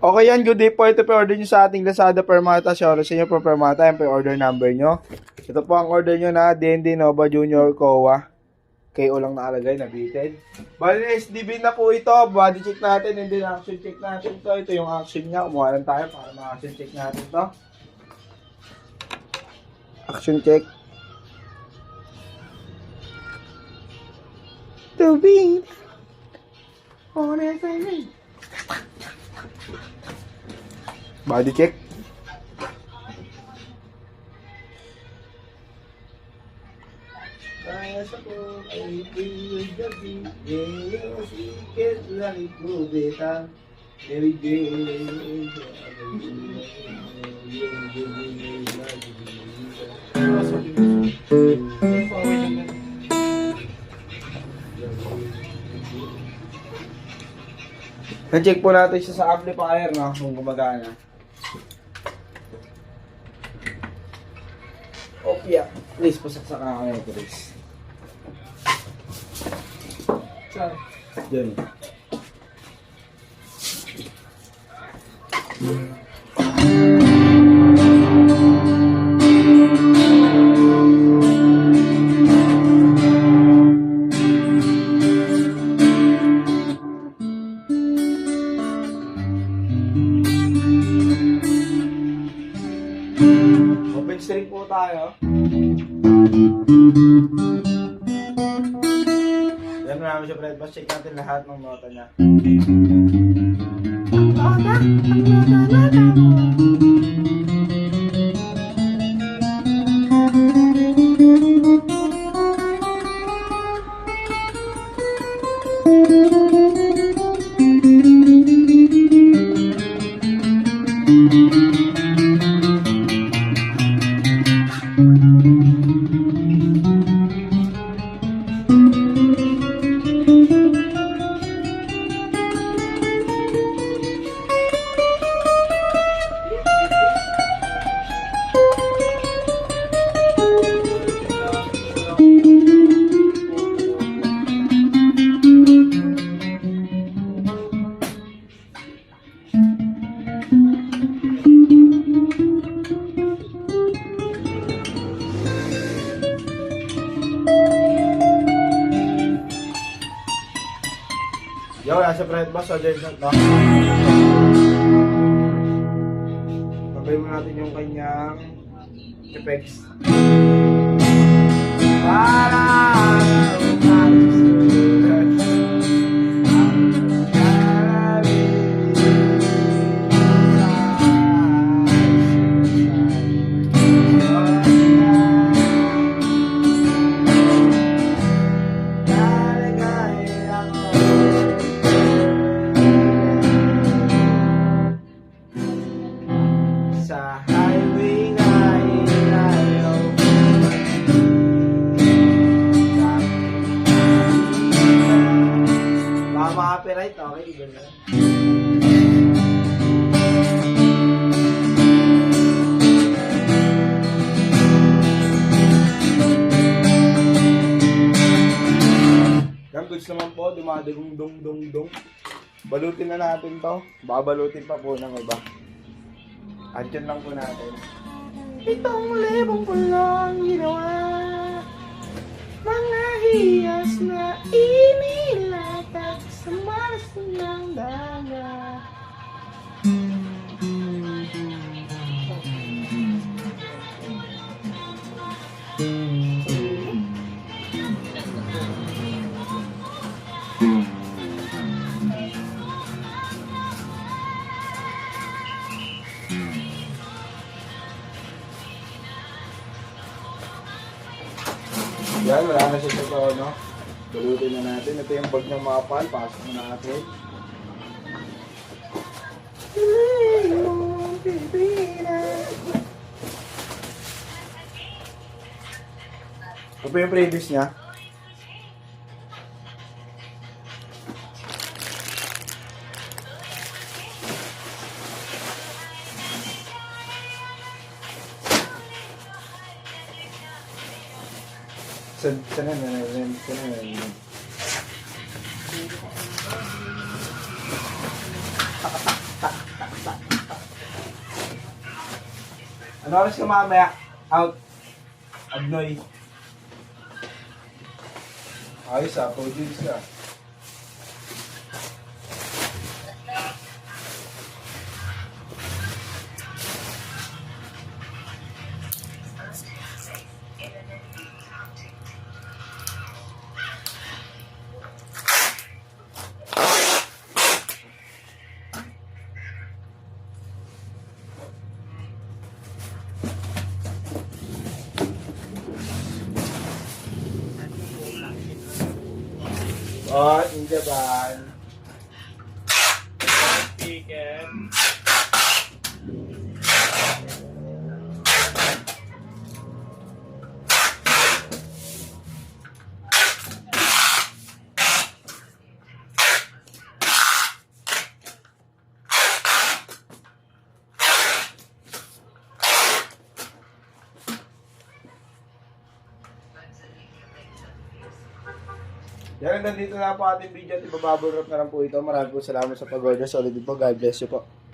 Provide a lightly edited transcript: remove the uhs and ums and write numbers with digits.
Okay yan, good day po. Ito po order nyo sa ating Lazada Permata. Shoutout sa inyo po Permata. Yan po yung order number nyo. Ito po ang order nyo na D&D Nova Junior Kowa. KO lang nakalagay, nabitin. Bali na SDB na po ito. Body check natin and then action check natin to. Ito yung action niya. Kumuha lang tayo para ma-action check natin to. Action check. Tubig. Body check. Kaya sa ko ay tuloy gabi, ngayon sikit lang ikubitan. Every day, na-check po natin siya sa amplifier, no? Kung gumagana. Okay, please, pasaksak na ako ngayon, please. Saan? Diyan. Open string po tayo. Yan na namin siya, Fred. Basta check natin lahat ng nota niya. Yo, nasa Fred Bass, so there's not, no? Sabay mo natin yung kanyang effects. Para sa highway ngayon baka ma-copyright, okay, iba na. Yan, goods naman po, dumadugong-dung-dung-dung. Balutin na natin to, baka balutin pa po ng iba. Adyan lang po natin. Itong libong ko lang ginawa, mga hiyas na inilatag sa malas ng dagat. Yan, wala na siya sa tono. Balutin na natin. Ito yung bag ng mapal. Pasok na natin. Ito po yung previous niya. Sana Ano oras ka mamaya? Out. Agnoy. Ayos ah, produce ka. Oh, in Japan. Chicken. Yan, nandito na po ating video at ibababol wrap na lang po ito. Maraming po salamat sa pag-order. Solid po. God bless you po.